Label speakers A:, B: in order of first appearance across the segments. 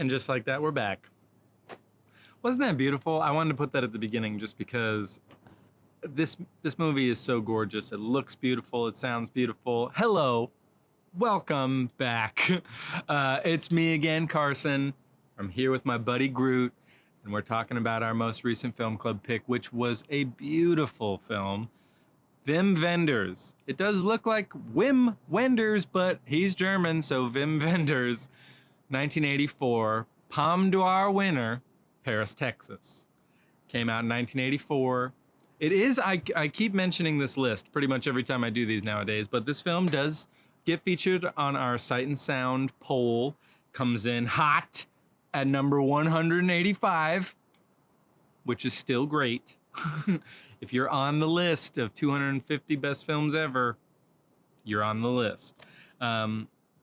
A: And just like that, we're back. Wasn't that beautiful? I wanted to put that at the beginning just because this movie is so gorgeous. It looks beautiful. It sounds beautiful. Hello. Welcome back. It's me again, Carson. I'm here with my buddy Groot, and we're talking about our most recent film club pick, which was a beautiful film, Wim Wenders. It does look like Wim Wenders, but he's German, so Wim Wenders, 1984, Palme d'Or winner, Paris, Texas. Came out in 1984. It is, I keep mentioning this list pretty much every time I do these nowadays, but this film does get featured on our Sight and Sound poll. Comes in hot at number 185, which is still great. If you're on the list of 250 best films ever, you're on the list.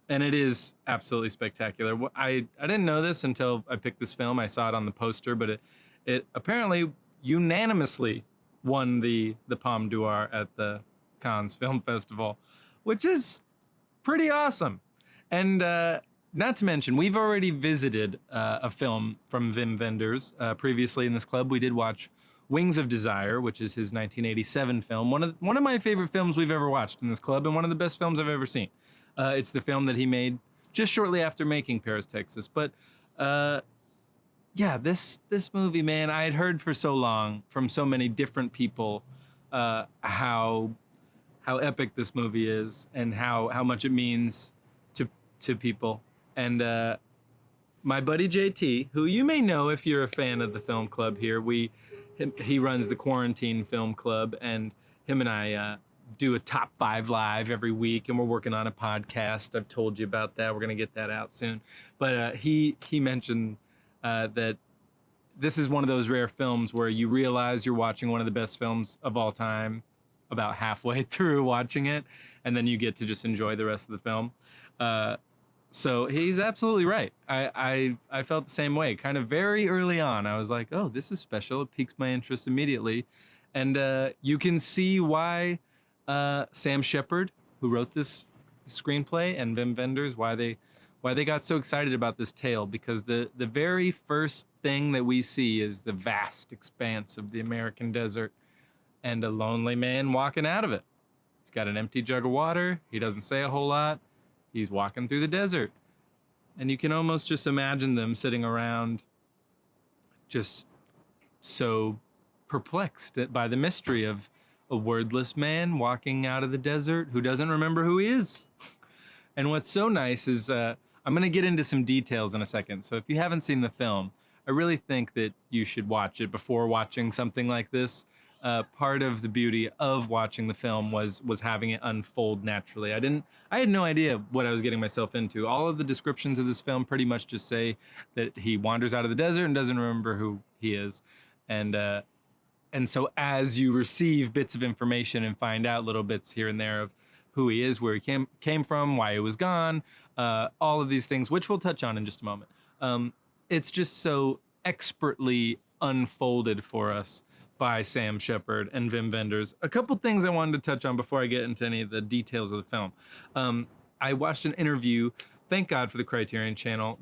A: And it is absolutely spectacular. I didn't know this until I picked this film. I saw it on the poster, but it apparently unanimously won the Palme d'Or at the Cannes Film Festival, which is pretty awesome. And not to mention, we've already visited a film from Wim Wenders previously in this club. We did watch Wings of Desire, which is his 1987 film. One of my favorite films we've ever watched in this club, and one of the best films I've ever seen. It's the film that he made just shortly after making Paris, Texas. But yeah, this movie, man, I had heard for so long from so many different people how epic this movie is and how much it means to people. And my buddy JT, who you may know if you're a fan of the film club here, he runs the Quarantine Film Club, and him and I do a top 5 live every week, and we're working on a podcast. I've told you about that. We're gonna get that out soon. But he mentioned that this is one of those rare films where you realize you're watching one of the best films of all time about halfway through watching it, and then you get to just enjoy the rest of the film. So he's absolutely right. I felt the same way. Kind of very early on, I was like, oh, this is special. It piques my interest immediately. And you can see why Sam Shepard, who wrote this screenplay, and Wim Wenders, why they got so excited about this tale, because the very first thing that we see is the vast expanse of the American desert and a lonely man walking out of it. He's got an empty jug of water. He doesn't say a whole lot. He's walking through the desert. And you can almost just imagine them sitting around just so perplexed by the mystery of a wordless man walking out of the desert who doesn't remember who he is. And what's so nice is, I'm going to get into some details in a second. So if you haven't seen the film, I really think that you should watch it before watching something like this. Part of the beauty of watching the film was having it unfold naturally. I had no idea what I was getting myself into. All of the descriptions of this film pretty much just say that he wanders out of the desert and doesn't remember who he is. And so as you receive bits of information and find out little bits here and there of who he is, where he came from, why he was gone, all of these things, which we'll touch on in just a moment. It's just so expertly unfolded for us by Sam Shepard and Wim Wenders. A couple things I wanted to touch on before I get into any of the details of the film. I watched an interview, thank God for the Criterion Channel.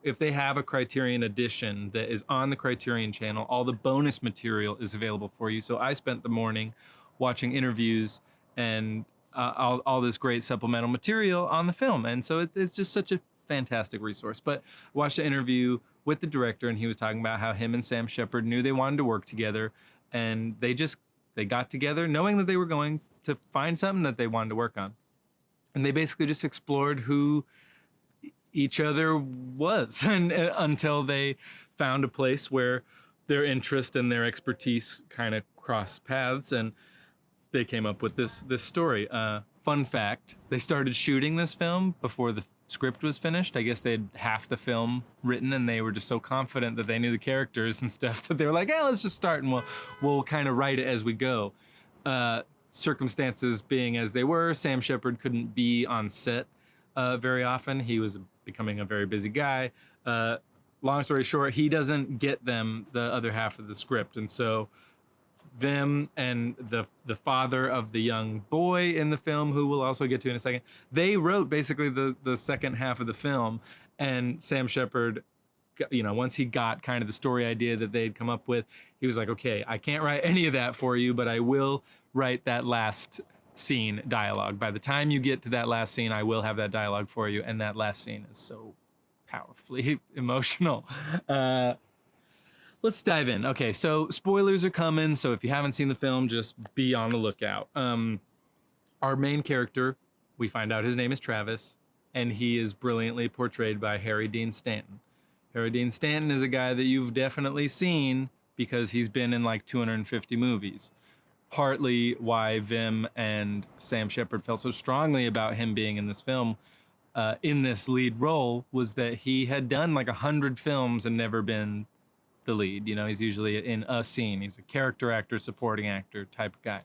A: If they have a Criterion edition that is on the Criterion Channel, all the bonus material is available for you. So I spent the morning watching interviews and all this great supplemental material on the film. And so it's just such a fantastic resource. But I watched an interview with the director, and he was talking about how him and Sam Shepard knew they wanted to work together, and they got together knowing that they were going to find something that they wanted to work on. And they basically just explored who each other was and until they found a place where their interest and their expertise kind of crossed paths, and they came up with this story. Fun fact, they started shooting this film before the script was finished. I guess they had half the film written, and they were just so confident that they knew the characters and stuff that they were like, yeah, let's just start and we'll kind of write it as we go. Circumstances being as they were, Sam Shepard couldn't be on set very often. He was becoming a very busy guy. Long story short, he doesn't get them the other half of the script, and so them and the father of the young boy in the film, who we'll also get to in a second, they wrote basically the second half of the film, and Sam Shepard once he got kind of the story idea that they'd come up with, he was like, okay, I can't write any of that for you, but I will write that last scene dialogue. By the time you get to that last scene, I will have that dialogue for you. And that last scene is so powerfully emotional. Let's dive in. Okay, so spoilers are coming. So if you haven't seen the film, just be on the lookout. Our main character, we find out his name is Travis, and he is brilliantly portrayed by Harry Dean Stanton. Harry Dean Stanton is a guy that you've definitely seen because he's been in like 250 movies. Partly why Wim and Sam Shepard felt so strongly about him being in this film, in this lead role, was that he had done like 100 films and never been the lead. He's usually in a scene. He's a character actor, supporting actor type of guy.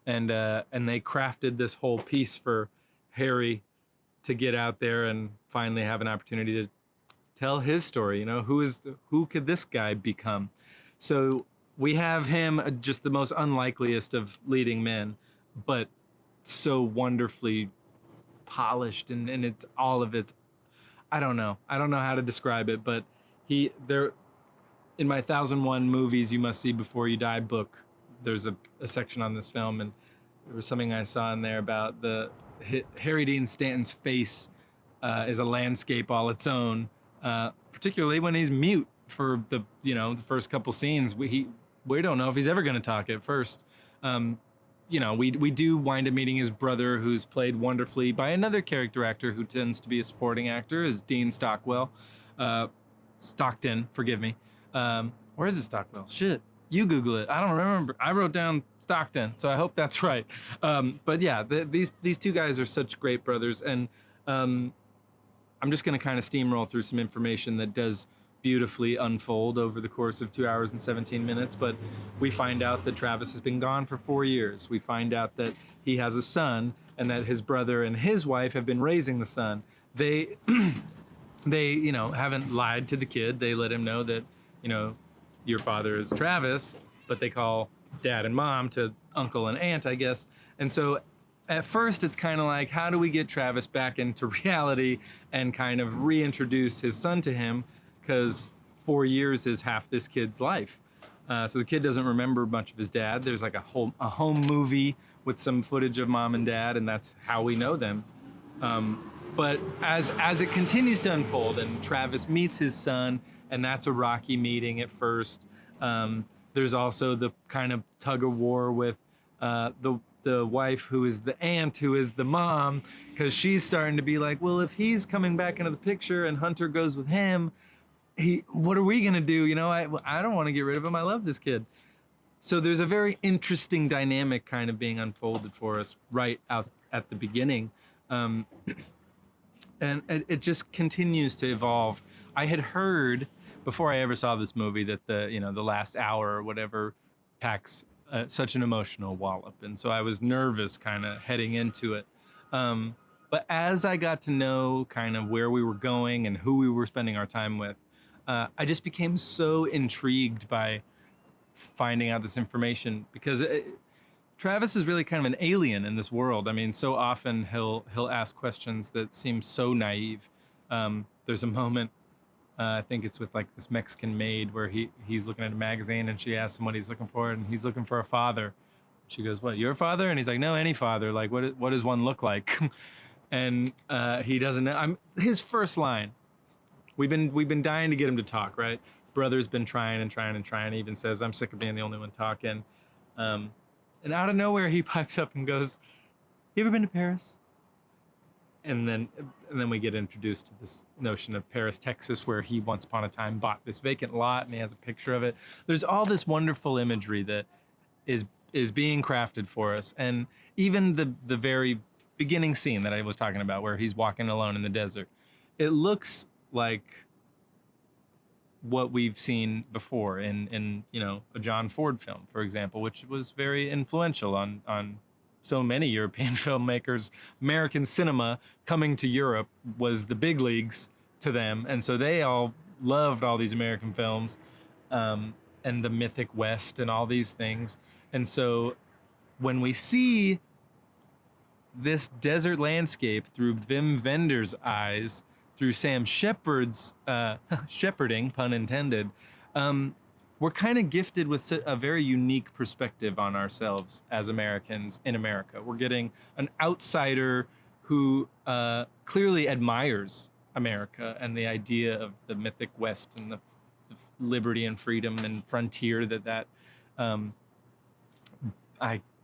A: And they crafted this whole piece for Harry to get out there and finally have an opportunity to tell his story. Who could this guy become? So we have him, just the most unlikeliest of leading men, but so wonderfully polished, and it's all of its, I don't know how to describe it, but there, in my 1001 movies you must see before you die book, there's a section on this film, and there was something I saw in there about Harry Dean Stanton's face is a landscape all its own, particularly when he's mute for the first couple scenes. We don't know if he's ever going to talk at first. We do wind up meeting his brother, who's played wonderfully by another character actor who tends to be a supporting actor, is Dean Stockton, forgive me. Where is it, Stockwell? Shit, you Google it. I don't remember. I wrote down Stockton, so I hope that's right. But yeah, these two guys are such great brothers, and I'm just going to kind of steamroll through some information that does beautifully unfold over the course of 2 hours and 17 minutes. But we find out that Travis has been gone for 4 years. We find out that he has a son, and that his brother and his wife have been raising the son. They haven't lied to the kid. They let him know that, your father is Travis, but they call dad and mom to uncle and aunt, I guess. And so at first it's kind of like, how do we get Travis back into reality and kind of reintroduce his son to him? Because 4 years is half this kid's life. So the kid doesn't remember much of his dad. There's like a home movie with some footage of mom and dad, and that's how we know them. But as it continues to unfold and Travis meets his son, and that's a rocky meeting at first, there's also the kind of tug of war with the wife, who is the aunt, who is the mom, because she's starting to be like, well, if he's coming back into the picture and Hunter goes with him, what are we gonna do? I don't want to get rid of him. I love this kid. So there's a very interesting dynamic kind of being unfolded for us right out at the beginning. And it just continues to evolve. I had heard before I ever saw this movie that the last hour or whatever packs such an emotional wallop. And so I was nervous kind of heading into it. But as I got to know kind of where we were going and who we were spending our time with, I just became so intrigued by finding out this information, because Travis is really kind of an alien in this world. I mean, so often he'll ask questions that seem so naive. There's a moment, I think it's with like this Mexican maid, where he's looking at a magazine and she asks him what he's looking for, and he's looking for a father. She goes, "What, your father?" And he's like, "No, any father. Like, what does one look like?" And he doesn't know. His first line. We've been dying to get him to talk, right? Brother's been trying and trying and trying. He even says, "I'm sick of being the only one talking." And out of nowhere, he pipes up and goes, "You ever been to Paris?" And then we get introduced to this notion of Paris, Texas, where he once upon a time bought this vacant lot, and he has a picture of it. There's all this wonderful imagery that is being crafted for us. And even the very beginning scene that I was talking about, where he's walking alone in the desert, it looks like what we've seen before in a John Ford film, for example, which was very influential on so many European filmmakers. American cinema coming to Europe was the big leagues to them, and so they all loved all these American films, and the mythic West and all these things. And so when we see this desert landscape through Wim Wenders' eyes, through Sam Shepard's shepherding, pun intended, we're kind of gifted with a very unique perspective on ourselves as Americans in America. We're getting an outsider who clearly admires America and the idea of the mythic West and the liberty and freedom and frontier that I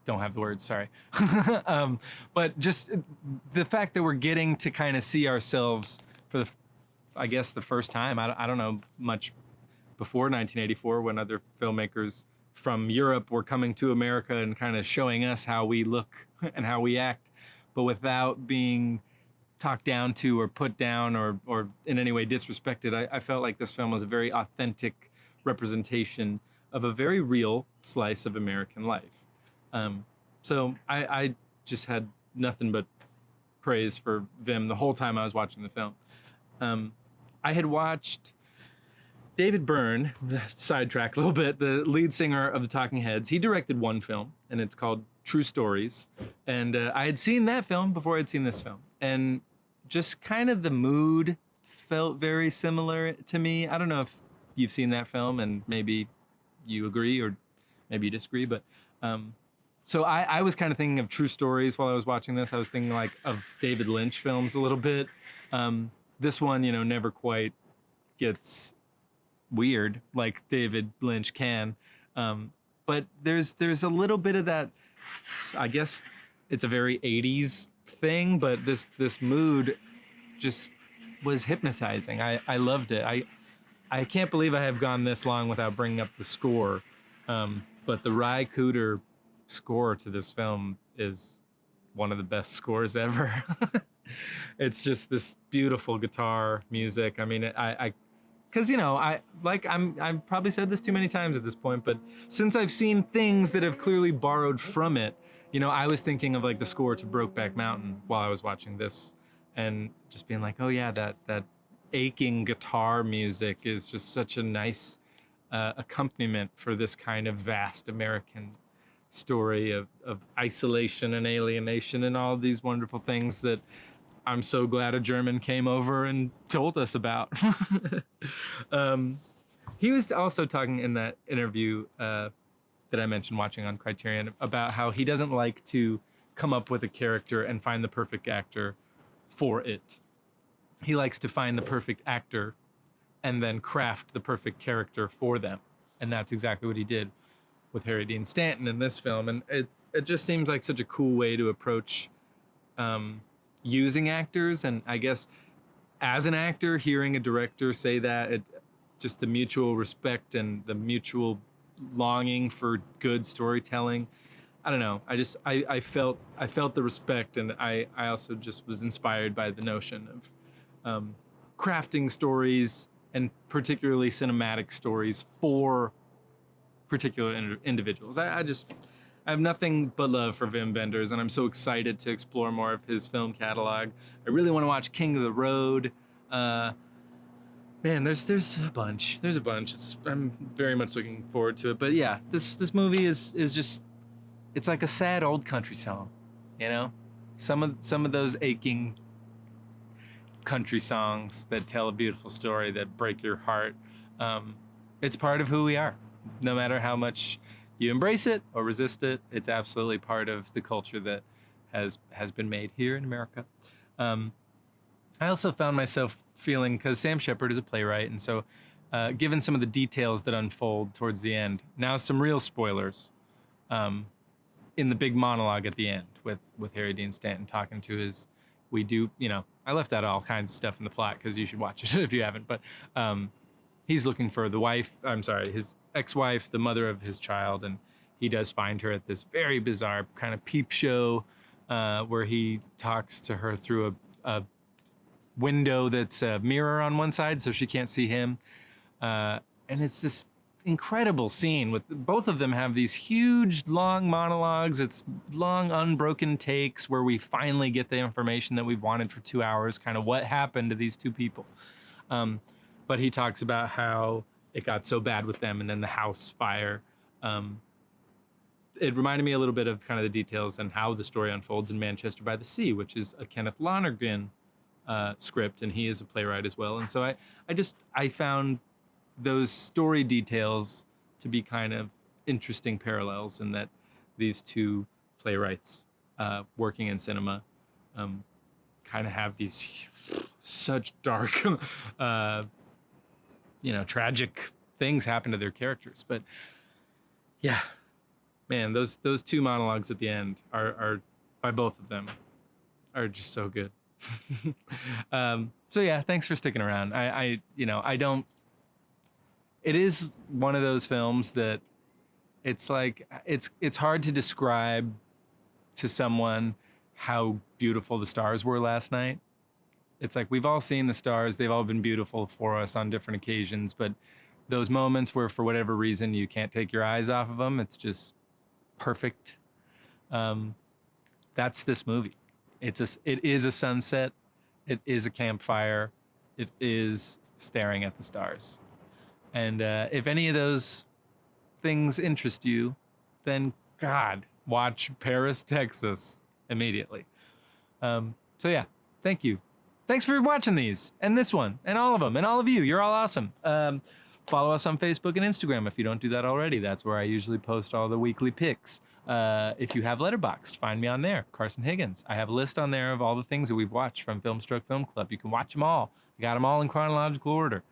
A: don't have the words, sorry. But just the fact that we're getting to kind of see ourselves for I guess the first time. I don't know much before 1984 when other filmmakers from Europe were coming to America and kind of showing us how we look and how we act, but without being talked down to or put down or in any way disrespected. I felt like this film was a very authentic representation of a very real slice of American life. So I just had nothing but praise for Wim the whole time I was watching the film. I had watched David Byrne, sidetrack a little bit, the lead singer of the Talking Heads. He directed one film, and it's called True Stories. And I had seen that film before I'd seen this film. And just kind of the mood felt very similar to me. I don't know if you've seen that film and maybe you agree or maybe you disagree, but so I was kind of thinking of True Stories while I was watching this. I was thinking like of David Lynch films a little bit. This one, you know, never quite gets weird like David Lynch can. But there's a little bit of that, I guess it's a very 80s thing, but this mood just was hypnotizing. I loved it. I can't believe I have gone this long without bringing up the score. But the Ry Cooder score to this film is one of the best scores ever. It's just this beautiful guitar music. I mean, because, you know, I've probably said this too many times at this point, but since I've seen things that have clearly borrowed from it, you know, I was thinking of like the score to Brokeback Mountain while I was watching this and just being like, oh yeah, that aching guitar music is just such a nice accompaniment for this kind of vast American story of isolation and alienation and all these wonderful things that I'm so glad a German came over and told us about. He was also talking in that interview that I mentioned watching on Criterion about how he doesn't like to come up with a character and find the perfect actor for it. He likes to find the perfect actor and then craft the perfect character for them. And that's exactly what he did with Harry Dean Stanton in this film. And it just seems like such a cool way to approach using actors. And I guess as an actor, hearing a director say that, just the mutual respect and the mutual longing for good storytelling. I don't know. I felt the respect, and I also just was inspired by the notion of crafting stories, and particularly cinematic stories, for particular individuals. I have nothing but love for Wim Wenders, and I'm so excited to explore more of his film catalog. I really want to watch King of the Road. Man, there's a bunch. There's a bunch. I'm very much looking forward to it. But yeah, this movie is just, it's like a sad old country song, you know? Some of those aching country songs that tell a beautiful story that break your heart. It's part of who we are. No matter how much you embrace it or resist it, it's absolutely part of the culture that has been made here in America. I also found myself feeling, because Sam Shepard is a playwright, and so given some of the details that unfold towards the end, now some real spoilers in the big monologue at the end with Harry Dean Stanton talking to his, I left out all kinds of stuff in the plot because you should watch it if you haven't, but he's looking for his ex-wife, the mother of his child, and he does find her at this very bizarre kind of peep show where he talks to her through a window that's a mirror on one side so she can't see him. And it's this incredible scene with both of them have these huge long monologues. It's long unbroken takes where we finally get the information that we've wanted for 2 hours, kind of what happened to these two people. But he talks about how it got so bad with them and then the house fire. It reminded me a little bit of kind of the details and how the story unfolds in Manchester by the Sea, which is a Kenneth Lonergan script, and he is a playwright as well. And so I found those story details to be kind of interesting parallels, in that these two playwrights working in cinema kind of have these such dark, tragic things happen to their characters. But yeah, man, those two monologues at the end are by both of them are just so good. So yeah, thanks for sticking around. I don't. It is one of those films that it's like it's hard to describe to someone how beautiful the stars were last night. It's like we've all seen the stars; they've all been beautiful for us on different occasions. But those moments where, for whatever reason, you can't take your eyes off of them, it's just perfect. That's this movie. It is a sunset. It is a campfire. It is staring at the stars. And if any of those things interest you, then God, watch Paris, Texas immediately. So yeah, thank you. Thanks for watching these, and this one, and all of them, and all of you. You're all awesome. Follow us on Facebook and Instagram if you don't do that already. That's where I usually post all the weekly pics. If you have Letterboxd, find me on there, Carson Higgins. I have a list on there of all the things that we've watched from FilmClub. You can watch them all. I got them all in chronological order.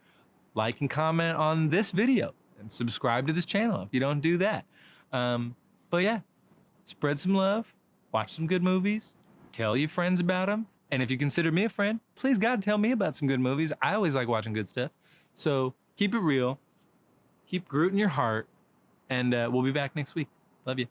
A: Like and comment on this video, and subscribe to this channel if you don't do that. But yeah, spread some love, watch some good movies, tell your friends about them. And if you consider me a friend, please God, tell me about some good movies. I always like watching good stuff. So keep it real, keep Groot in your heart, and we'll be back next week. Love you.